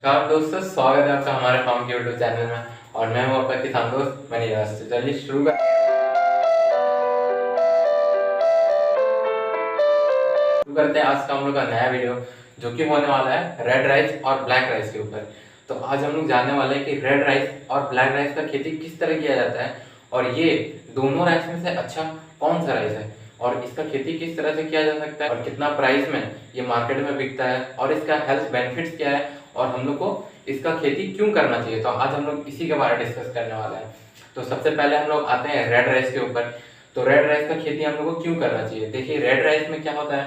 नमस्कार दोस्तों, स्वागत है आपका हमारे फार्म के यूट्यूब चैनल में। और मैं हूं आपका किसान दोस्त मनीराज। तो चलिए शुरू करते हैं आज का हम लोग का नया वीडियो, जो कि होने वाला है रेड राइस और ब्लैक राइस के ऊपर। तो आज हम लोग जानने वाले हैं कि रेड राइस और ब्लैक राइस का खेती किस तरह किया जाता है, और ये दोनों राइस में से अच्छा कौन सा राइस है, और इसका खेती किस तरह से किया जा सकता है, और कितना प्राइस में ये मार्केट में बिकता है, और इसका हेल्थ बेनिफिट्स क्या है, और हम लोग को इसका खेती क्यों करना चाहिए। तो आज हम लोग इसी के बारे में डिस्कस करने वाले हैं। तो सबसे पहले हम लोग आते हैं रेड राइस के ऊपर। तो रेड राइस का खेती हम लोग को क्यों करना चाहिए। देखिए, रेड राइस में क्या होता है,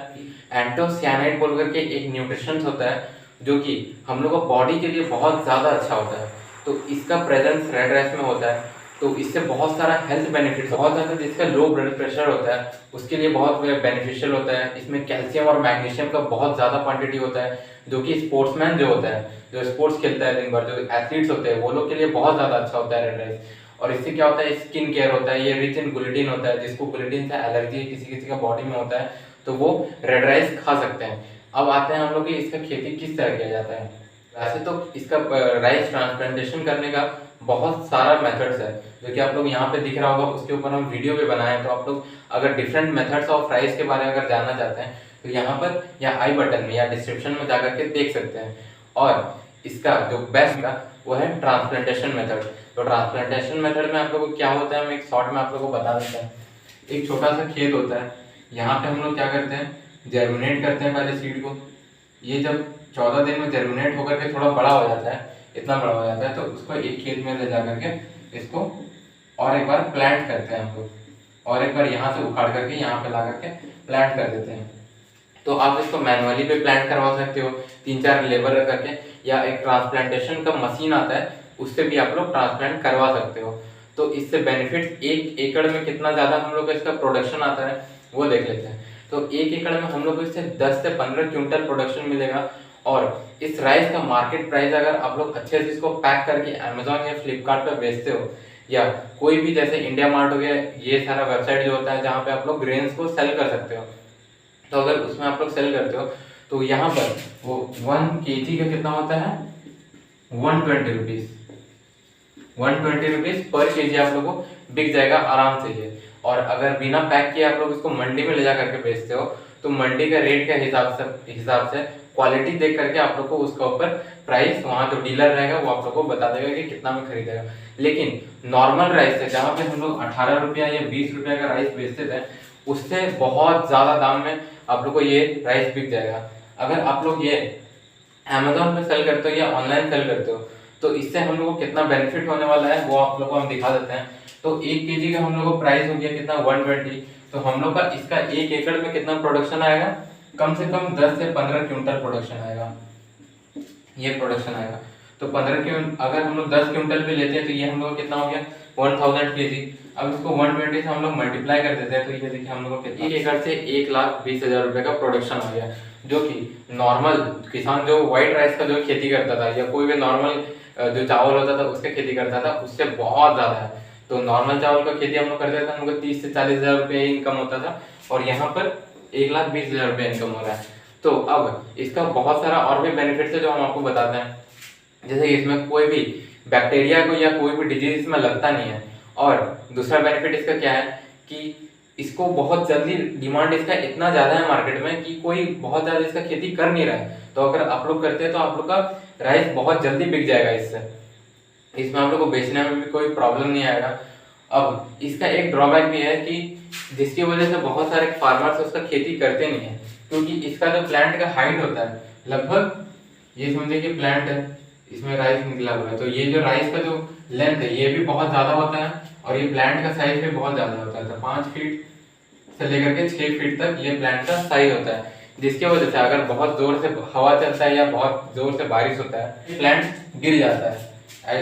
एंटोसियानाइड बोल करके एक न्यूट्रिशन होता है, जो कि हम लोग को बॉडी के लिए बहुत ज़्यादा अच्छा होता है। तो इसका प्रेजेंस रेड राइस में होता है, तो इससे बहुत सारा हेल्थ बेनिफिट बहुत ज़्यादा। जिसका लो ब्लड प्रेशर होता है उसके लिए बहुत बेनिफिशियल होता है। इसमें कैल्शियम और मैग्नीशियम का बहुत ज़्यादा क्वांटिटी होता है, जो कि स्पोर्ट्समैन जो होता है, जो स्पोर्ट्स खेलता है दिन भर, जो एथलीट्स होते हैं, वो लोग के लिए बहुत ज़्यादा अच्छा होता है रेड राइस। और इससे क्या होता है, स्किन केयर होता है, ये रिच इन ग्लूटीन होता है। जिसको ग्लूटीन से एलर्जी किसी किसी का बॉडी में होता है, तो वो रेड राइस खा सकते हैं। अब आते हैं हम लोग कि इसका खेती किस तरह किया जाता है। वैसे तो इसका राइस ट्रांसप्लांटेशन करने का बहुत सारा मेथड्स है, जो कि आप लोग यहाँ पे दिख रहा होगा, उसके ऊपर हम वीडियो भी बनाए हैं। तो आप लोग अगर डिफरेंट मेथड्स ऑफ राइस के बारे में अगर जानना चाहते हैं, तो यहाँ पर या आई बटन में या डिस्क्रिप्शन में जाकर के देख सकते हैं। और इसका जो बेस्ट का वो है ट्रांसप्लांटेशन मेथड। तो ट्रांसप्लांटेशन मेथड में आप लोगों को क्या होता है, हम एक शॉर्ट में आप लोगों को बता देते हैं। एक छोटा सा खेत होता है, यहाँ पे हम लोग क्या करते हैं, जर्मिनेट करते हैं पहले सीड को। ये जब 14 दिन में जर्मिनेट होकर के थोड़ा बड़ा हो जाता है, इतना बड़ा हो जाता है, तो उसको एक खेत में ले जा करके इसको और एक बार प्लांट करते हैं हम लोग, और एक बार यहाँ से उखाड़ करके यहाँ पे ला करके प्लांट कर देते हैं। तो आप इसको मैनुअली भी प्लांट करवा सकते हो 3-4 लेबर करके, या एक ट्रांसप्लांटेशन का मशीन आता है, उससे भी आप लोग ट्रांसप्लांट करवा सकते हो। तो इससे बेनिफिट 1 एकड़ में कितना ज़्यादा हम लोग का इसका प्रोडक्शन आता है वो देख लेते हैं। तो 1 एकड़ में हम लोग को इससे 10 से 15 क्विंटल प्रोडक्शन मिलेगा। और इस राइस का मार्केट प्राइस अगर आप लोग अच्छे से इसको पैक करके अमेजोन या फ्लिपकार्ट पर बेचते हो, या कोई भी जैसे इंडिया मार्ट हो गया, ये सारा वेबसाइट जो होता है जहाँ पे आप लोग ग्रेन्स को सेल कर सकते हो, तो अगर उसमें आप लोग सेल करते हो, तो यहाँ पर वो 1 kg का कितना होता है, 120 रुपीज़। 120 रुपीज़ पर केजी आप लोग को बिक जाएगा आराम से ये। और अगर बिना पैक किए आप लोग इसको मंडी में ले जा करके बेचते हो, तो मंडी का रेट के हिसाब से क्वालिटी देख करके आप लोग को उसका ऊपर प्राइस वहाँ जो डीलर रहेगा वो आप लोग को बता देगा कि कितना में खरीदेगा। लेकिन नॉर्मल राइस है, जहाँ पे हम लोग 18 रुपया या 20 रुपया का राइस बेचते थे, उससे बहुत ज़्यादा दाम में आप लोग को ये राइस बिक जाएगा। अगर आप लोग ये अमेजोन पे सेल करते हो या ऑनलाइन सेल करते हो, तो इससे हम लोग को कितना बेनिफिट होने वाला है वो आप लोग को हम दिखा देते हैं। तो 1 kg का हम लोग को प्राइस हो गया कितना, 120। तो हम लोग का इसका 1 एकड़ में कितना प्रोडक्शन आएगा, कम से कम 10 से 15 क्विंटल प्रोडक्शन आएगा, ये प्रोडक्शन आएगा। तो 15 क्विंटल अगर हम लोग 10 क्विंटल पे लेते हैं, तो ये हम लोग कितना हो गया, 1000 kg। अब इसको 120 से हम लोग मल्टीप्लाई कर देते हैं, तो ये देखिए हम लोग को 1 एकड़ से 1,20,000 रुपये का प्रोडक्शन हो गया। जो कि नॉर्मल किसान जो व्हाइट राइस का जो खेती करता था, या कोई भी नॉर्मल जो चावल होता था उसके खेती करता था, उससे बहुत ज़्यादा है। तो नॉर्मल चावल का खेती हम लोग करते थे, हम लोग को 30 से 40,000 रुपये इनकम होता था, और यहाँ पर 1,20,000 रुपये इनकम हो रहा है। तो अब इसका बहुत सारा और भी बेनिफिट्स है जो हम आपको बताते हैं। जैसे इसमें कोई भी बैक्टीरिया को या कोई भी डिजीज इसमें लगता नहीं है। और दूसरा बेनिफिट इसका क्या है कि इसको बहुत जल्दी डिमांड इसका इतना ज़्यादा है मार्केट में कि कोई बहुत ज़्यादा इसका खेती कर नहीं रहा है। तो अगर आप लोग करते हैं तो आप लोग का राइस बहुत जल्दी बिक जाएगा इससे। इसमें आप लोग को बेचने में भी कोई प्रॉब्लम नहीं आएगा। अब इसका एक ड्रॉबैक भी है कि जिसकी वजह से बहुत सारे फार्मर्स उसका खेती करते नहीं है, क्योंकि इसका जो प्लांट का हाइट होता है लगभग, ये समझे कि प्लांट है, इसमें राइस निकला हुआ है, तो ये जो राइस का जो लेंथ है ये भी बहुत ज़्यादा होता है, और ये प्लांट का साइज भी बहुत ज़्यादा होता है। तो 5 फीट से लेकर के 6 फीट तक ये प्लांट का साइज होता है, जिसकी वजह से अगर बहुत जोर से हवा चलता है या बहुत जोर से बारिश होता है, प्लांट गिर जाता है।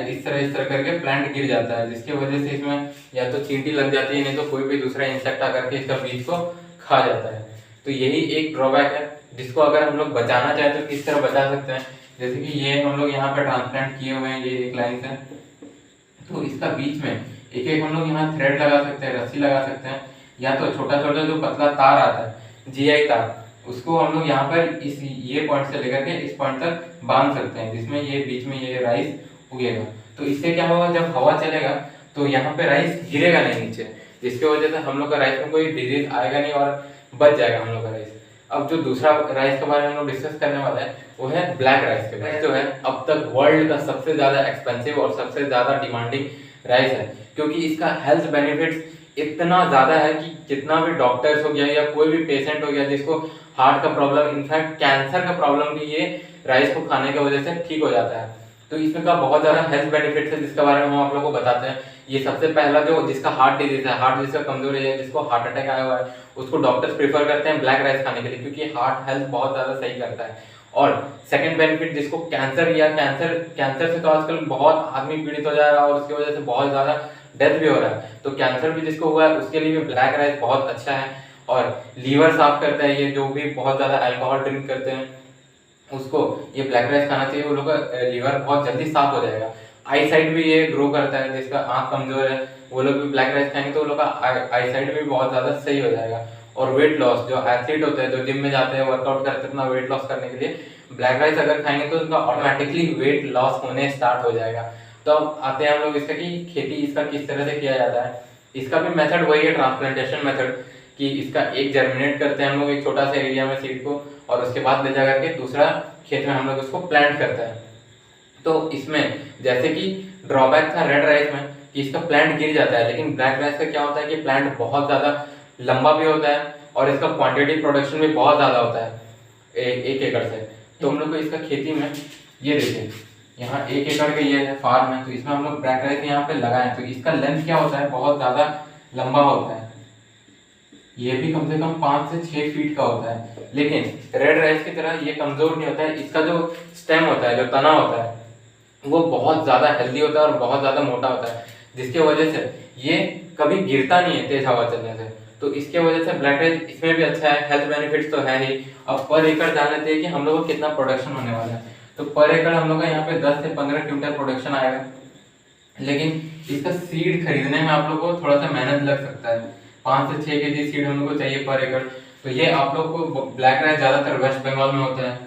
इस तरह करके प्लांट गिर जाता है, जिसकी वजह से इसमें या तो चींटी लग जाती है, नहीं तो कोई भी दूसरा इंसेक्ट आकर के इसका बीज को खा जाता है। तो यही एक ड्रॉबैक है, जिसको अगर हम लोग बचाना चाहें तो किस तरह बचा सकते हैं। जैसे कि ये हम लोग यहाँ पे ट्रांसप्लांट किए हुए हैं, ये एक लाइन से, तो इसका बीच में एक एक हम लोग यहाँ थ्रेड लगा सकते हैं, रस्सी लगा सकते हैं, या तो छोटा छोटा जो पतला तार आता है, GI तार, उसको हम लोग यहाँ पर इस ये पॉइंट से लेकर के इस पॉइंट तक बांध सकते हैं, जिसमें ये बीच में ये राइस उगेगा। तो इससे क्या होगा, जब हवा चलेगा तो यहाँ पे राइस गिरेगा नहीं नीचे, जिसकी वजह से हम लोग का राइस में कोई डिजीज आएगा नहीं और बच जाएगा हम लोग का राइस। अब जो दूसरा राइस के बारे में हम लोग डिस्कस करने वाला है वो है ब्लैक राइस के बारे में। जो है अब तक वर्ल्ड का सबसे ज्यादा एक्सपेंसिव और सबसे ज्यादा डिमांडिंग राइस है, क्योंकि इसका हेल्थ बेनिफिट्स इतना ज्यादा है कि जितना भी डॉक्टर्स हो गया या कोई भी पेशेंट हो गया जिसको हार्ट का प्रॉब्लम, इनफैक्ट कैंसर का प्रॉब्लम भी ये राइस को खाने की वजह से ठीक हो जाता है। तो इसमें का बहुत ज्यादा हेल्थ बेनिफिट्स है जिसके बारे में हम आप लोगों को बताते हैं। ये सबसे पहला जो जिसका हार्ट डिजीज है, हार्ट जिसका कमजोरी है, जिसको हार्ट अटैक आया हुआ है, उसको डॉक्टर्स प्रेफर करते हैं ब्लैक राइस खाने के लिए, क्योंकि हार्ट हेल्थ बहुत ज्यादा सही करता है। और सेकंड बेनिफिट, जिसको कैंसर या कैंसर से तो आजकल बहुत आदमी पीड़ित हो जा रहा है और उसकी वजह से बहुत ज्यादा डेथ भी हो रहा है, तो कैंसर भी जिसको हुआ है उसके लिए भी ब्लैक राइस बहुत अच्छा है। और लीवर साफ करता है, ये जो भी बहुत ज्यादा अल्कोहल ड्रिंक करते हैं उसको ये ब्लैक राइस खाना चाहिए, वो लोग का लीवर बहुत जल्दी साफ हो जाएगा। आई साइट भी ये ग्रो करता है, जिसका आंख कमजोर है वो लोग भी ब्लैक राइस खाएंगे तो वो लोग का आई साइट भी बहुत ज्यादा सही हो जाएगा। और वेट लॉस, जो एथलीट होते हैं, जो जिम में जाते हैं, वर्कआउट करते हैं अपना वेट लॉस करने के लिए, ब्लैक राइस अगर खाएंगे तो उनका ऑटोमेटिकली वेट लॉस होने स्टार्ट हो जाएगा। तो अब आते हैं हम लोग इसका कि खेती इसका किस तरह से किया जाता है। इसका भी मेथड वही है, ट्रांसप्लांटेशन मेथड, कि इसका एक जर्मिनेट करते हैं हम लोग एक छोटा सा एरिया में सीड को, और उसके बाद ले जा करके दूसरा खेत में हम लोग उसको प्लांट करते हैं। तो इसमें जैसे कि ड्रॉबैक था रेड राइस में कि इसका प्लांट गिर जाता है, लेकिन ब्लैक राइस का क्या होता है कि प्लांट बहुत ज्यादा लंबा भी होता है और इसका क्वांटिटी प्रोडक्शन भी बहुत ज्यादा होता है एक एकड़ से। तो हम लोग को इसका खेती में ये देखिए, यहाँ 1 एकड़ का ये है फार्म है, तो इसमें हम लोग ब्लैक राइस यहाँ पे लगाए, तो इसका लेंथ क्या होता है, बहुत ज्यादा लंबा होता है, ये भी कम से कम 5 से 6 फीट का होता है। लेकिन रेड राइस की तरह ये कमजोर नहीं होता है, इसका जो स्टेम होता है, जो तना होता है, वो बहुत ज्यादा हेल्दी होता है और बहुत ज्यादा मोटा होता है, जिसकी वजह से ये कभी गिरता नहीं है तेज हवा चलने से। तो इसके वजह से ब्लैक राइस इसमें भी अच्छा है, हेल्थ बेनिफिट्स तो है ही। अब पर एकड़ जान लेते हैं कि हम लोग को कितना प्रोडक्शन होने वाला है। तो पर एकड़ हम लोग का यहाँ पे 10 से 15 क्विंटल प्रोडक्शन आएगा, लेकिन इसका सीड खरीदने में आप लोग को थोड़ा सा मेहनत लग सकता है। 5 से 6 केजी सीड हम लोग को चाहिए पर एकड़। तो ये आप लोग को ब्लैक राइस ज्यादातर वेस्ट बंगाल में होता है,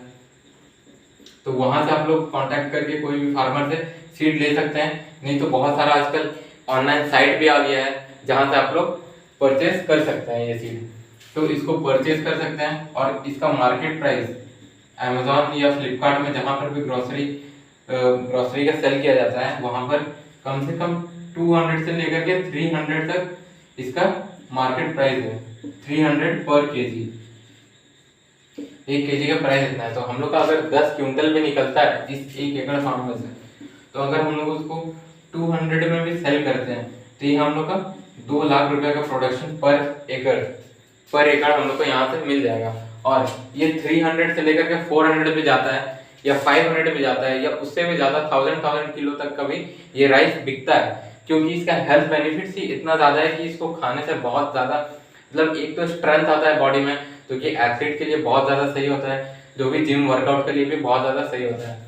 तो वहां से आप लोग कांटेक्ट करके कोई भी फार्मर से सीड ले सकते हैं। नहीं तो बहुत सारा आजकल ऑनलाइन साइट भी आ गया है जहां से आप लोग परचेज कर सकते हैं ये सीड, तो इसको परचेज कर सकते हैं। और इसका मार्केट प्राइस अमेजोन या फ्लिपकार्ट में जहां पर भी ग्रोसरी का सेल किया जाता है वहां पर कम से कम 200 से लेकर के 300 तक इसका मार्केट प्राइस है। 300 पर केजी, 1 केजी का प्राइस इतना है। तो हम लोग का अगर 10 क्विंटल भी निकलता है इस 1 एकड़ फार्म में से, तो अगर हम लोग उसको 200 में भी सेल करते हैं तो ये हम लोग का 2 लाख रुपए का प्रोडक्शन पर एकड़ हम लोग को यहाँ से मिल जाएगा। और ये 300 से लेकर के 400 भी जाता है या 500 भी जाता है या उससे भी ज्यादा 1000 किलो तक का भी ये राइस बिकता है, क्योंकि इसका हेल्थ बेनिफिट्स ही इतना ज्यादा है कि इसको खाने से बहुत ज्यादा मतलब एक तो स्ट्रेंथ आता है बॉडी में, जो कि एथलीट के लिए बहुत ज्यादा सही होता है, जो भी जिम वर्कआउट के लिए भी बहुत ज्यादा सही होता है।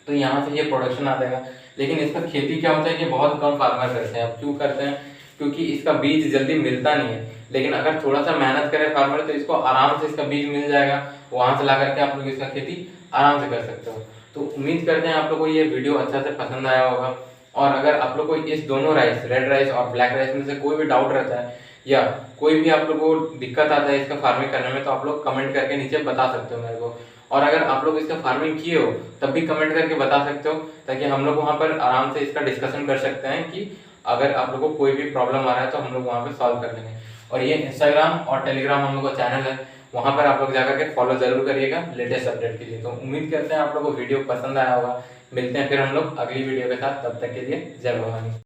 तो यहाँ से ये प्रोडक्शन आ जाएगा। लेकिन इसका खेती क्या होता है कि बहुत कम फार्मर करते हैं। अब क्यों करते हैं, क्योंकि इसका बीज जल्दी मिलता नहीं है। लेकिन अगर थोड़ा सा मेहनत करे फार्मर तो इसको आराम से इसका बीज मिल जाएगा, वहां से ला करके आप लोग इसका खेती आराम से कर सकते हो। तो उम्मीद करते हैं आप लोग को ये वीडियो अच्छा से पसंद आया होगा। और अगर आप लोग को इस दोनों राइस, रेड राइस और ब्लैक राइस में से कोई भी डाउट रहता है या कोई भी आप लोग को दिक्कत आता है इसका फार्मिंग करने में, तो आप लोग कमेंट करके नीचे बता सकते हो मेरे को। और अगर आप लोग इसका फार्मिंग किए हो तब भी कमेंट करके बता सकते हो, ताकि हम लोग वहाँ पर आराम से इसका डिस्कशन कर सकते हैं कि अगर आप लोग को कोई भी प्रॉब्लम आ रहा है तो हम लोग वहाँ पे सॉल्व कर लेंगे। और ये इंस्टाग्राम और टेलीग्राम हम लोग का चैनल है, वहाँ पर आप लोग जाकर के फॉलो जरूर करिएगा लेटेस्ट अपडेट के लिए। तो उम्मीद करते हैं आप लोग को वीडियो पसंद आया होगा। मिलते हैं फिर हम लोग अगली वीडियो के साथ, तब तक के लिए जय भवानी।